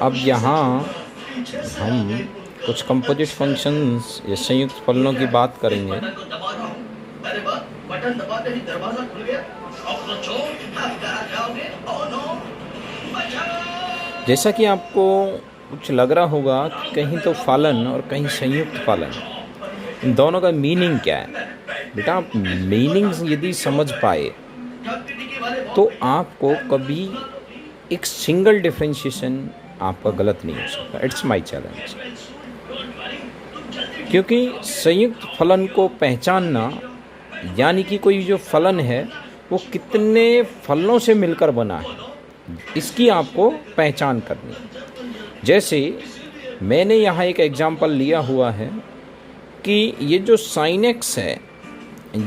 अब यहाँ हम कुछ कंपोजिट फंक्शंस या संयुक्त फलनों की बात करेंगे। जैसा कि आपको कुछ लग रहा होगा कि कहीं तो फलन और कहीं संयुक्त फलन, इन दोनों का मीनिंग क्या है। बेटा, आप मीनिंग्स यदि समझ पाए तो आपको कभी एक सिंगल डिफरेंशिएशन आपका गलत नहीं हो सकता। It's my challenge. क्योंकि संयुक्त फलन को पहचानना यानी कि कोई जो फलन है वो कितने फलनों से मिलकर बना है, इसकी आपको पहचान करनी है। जैसे मैंने यहाँ एक एग्जाम्पल लिया हुआ है कि ये जो sin x है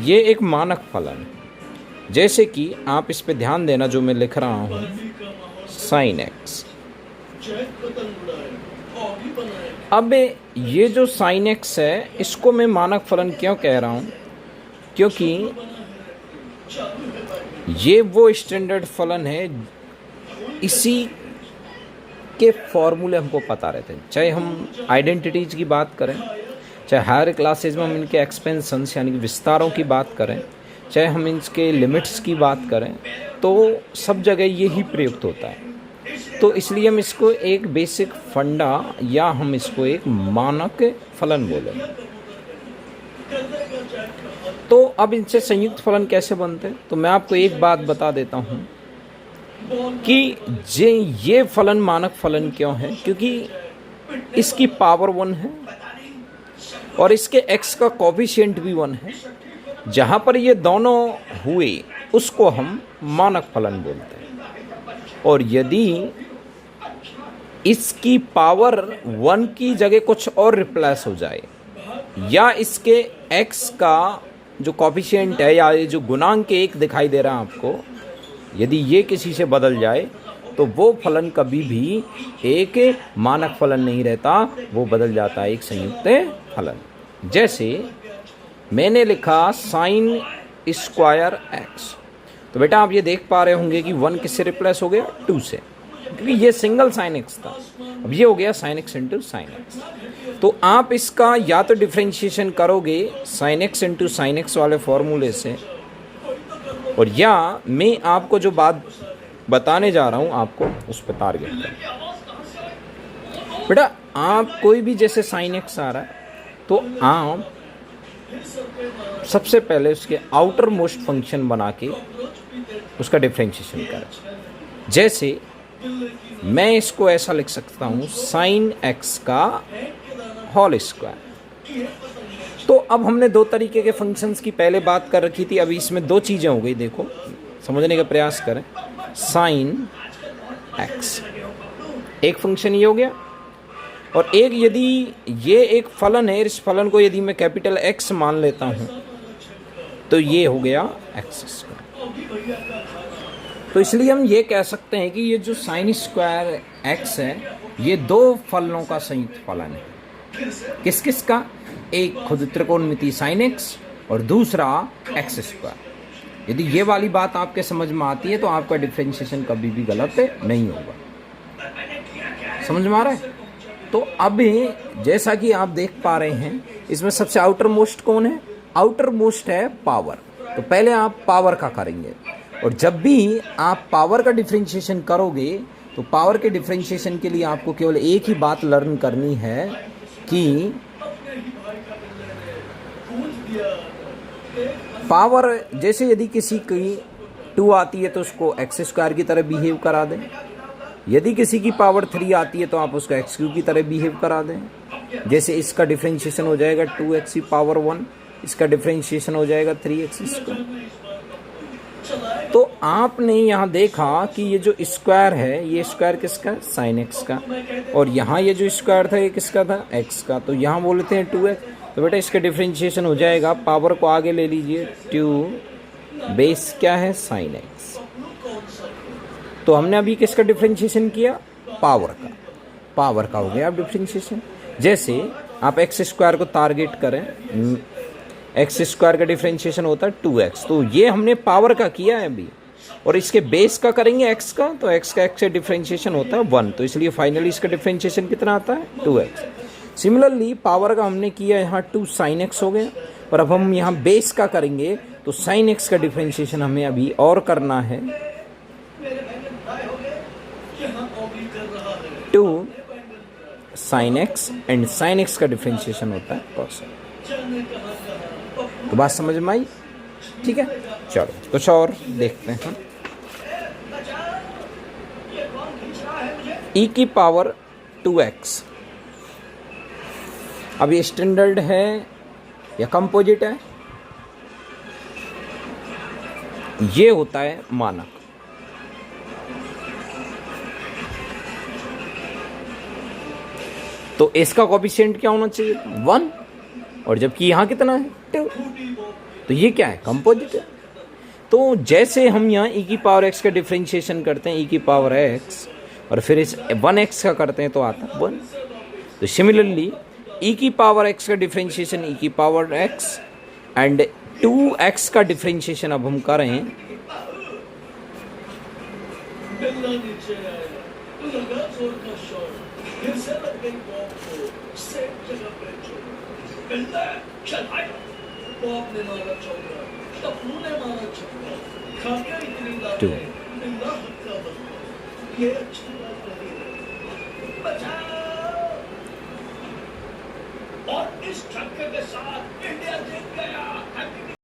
ये एक मानक फलन है। जैसे कि आप इस पे ध्यान देना, जो मैं लिख रहा हूँ sin x। अब ये जो sin x है इसको मैं मानक फलन क्यों कह रहा हूँ, क्योंकि ये वो स्टैंडर्ड फलन है, इसी के फॉर्मूले हमको पता रहते हैं। चाहे हम आइडेंटिटीज की बात करें, चाहे हायर क्लासेज में हम इनके एक्सपेंशंस यानी कि विस्तारों की बात करें, चाहे हम इनके लिमिट्स की बात करें, तो सब जगह यही प्रयुक्त होता है। तो इसलिए हम इसको एक बेसिक फंडा या हम इसको एक मानक फलन बोलेंगे। तो अब इनसे संयुक्त फलन कैसे बनते हैं, तो मैं आपको एक बात बता देता हूँ कि ये फलन मानक फलन क्यों है, क्योंकि इसकी पावर 1 है और इसके x का कोफिशिएंट भी 1 है। जहाँ पर ये दोनों हुए उसको हम मानक फलन बोलते हैं। और यदि इसकी पावर 1 की जगह कुछ और रिप्लेस हो जाए, या इसके x का जो कोफिशिएंट है या ये जो गुणांक 1 दिखाई दे रहा है आपको, यदि ये किसी से बदल जाए तो वो फलन कभी भी एक मानक फलन नहीं रहता, वो बदल जाता है एक संयुक्त फलन। जैसे मैंने लिखा sin स्क्वायर x, तो बेटा आप ये देख पा रहे होंगे कि 1 किससे रिप्लेस हो गया, 2 से, क्योंकि ये सिंगल sin x था। अब ये हो गया sin x into sin x। तो आप इसका या तो डिफ्रेंशिएशन करोगे sin x into sin x वाले फॉर्मूले से, और या मैं आपको जो बात बताने जा रहा हूं आपको उस पर टारगेट करें। बेटा आप कोई भी जैसे sin x आ रहा है तो आप सबसे पहले उसके आउटर मोस्ट फंक्शन बना के उसका डिफ्रेंशिएशन करें। जैसे मैं इसको ऐसा लिख सकता हूं sin x का होल स्क्वायर। तो अब हमने दो तरीके के फंक्शंस की पहले बात कर रखी थी, अभी इसमें दो चीज़ें हो गई। देखो, समझने का प्रयास करें। sin x एक फंक्शन ये हो गया, और एक यदि ये एक फलन है, इस फलन को यदि मैं कैपिटल X मान लेता हूँ तो ये हो गया x स्क्वायर। तो इसलिए हम ये कह सकते हैं कि ये जो sin स्क्वायर x है ये दो फलनों का संयुक्त फलन है। किस किस का? एक खुद त्रिकोणमिति sin x और दूसरा x स्क्वायर। यदि ये वाली बात आपके समझ में आती है तो आपका डिफरेंशिएशन कभी भी गलत नहीं होगा। समझ में आ रहा है? तो अब जैसा कि आप देख पा रहे हैं, इसमें सबसे आउटर मोस्ट कौन है? आउटर मोस्ट है पावर। तो पहले आप पावर का करेंगे, और जब भी आप पावर का डिफरेंशिएशन करोगे तो पावर के डिफरेंशिएशन के लिए आपको केवल एक ही बात लर्न करनी है कि पावर, जैसे यदि किसी की 2 आती है तो उसको एक्स स्क्वायर की तरह बिहेव करा दें, यदि किसी की पावर 3 आती है तो आप उसको एक्स क्यूब की तरह बिहेव करा दें। जैसे इसका डिफरेंशिएशन हो जाएगा 2x की पावर 1, इसका डिफरेंशिएशन हो जाएगा 3x स्क्वायर। तो आपने यहाँ देखा कि ये जो स्क्वायर है, ये स्क्वायर किसका? sin x का, और यहाँ ये जो स्क्वायर था ये किसका था? x का। तो यहाँ बोलते हैं 2x। तो बेटा इसका डिफरेंशिएशन हो जाएगा, पावर को आगे ले लीजिए, 2 बेस क्या है? sin x। तो हमने अभी किसका डिफरेंशिएशन किया? पावर का। पावर का हो गया अब डिफरेंशिएशन। जैसे आप एक्स स्क्वायर को टारगेट करें, एक्स स्क्वायर का डिफरेंशिएशन होता है 2x, तो ये हमने पावर का किया है अभी। और इसके बेस का करेंगे x का, तो x का x से डिफ्रेंशिएशन होता है 1, तो इसलिए फाइनली इसका डिफ्रेंशिएशन कितना आता है 2x। सिमिलरली पावर का हमने किया यहाँ 2 sin x हो गया, और अब हम यहाँ बेस का करेंगे तो sin x का डिफ्रेंशिएशन हमें अभी और करना है 2 sin x, and sin x का डिफ्रेंशिएशन होता है cos x। तो बात समझ में आई? ठीक है, चलो कुछ और देखते हैं। e की पावर 2x, अब ये स्टैंडर्ड है या कंपोजिट है? ये होता है मानक। तो इसका कोएफिशिएंट क्या होना चाहिए 1, और जबकि यहां कितना है 2, तो ये क्या है कंपोजिट है। तो जैसे हम यहाँ e की पावर x का डिफ्रेंशिएशन करते हैं e की पावर x, और फिर इस 1x का करते हैं तो आता है 1। तो सिमिलरली e की पावर x का डिफ्रेंशिएशन e की पावर x, एंड 2x का डिफ्रेंशिएशन अब हम कर रहे हैं और इस छक्के के साथ इंडिया जीत गया।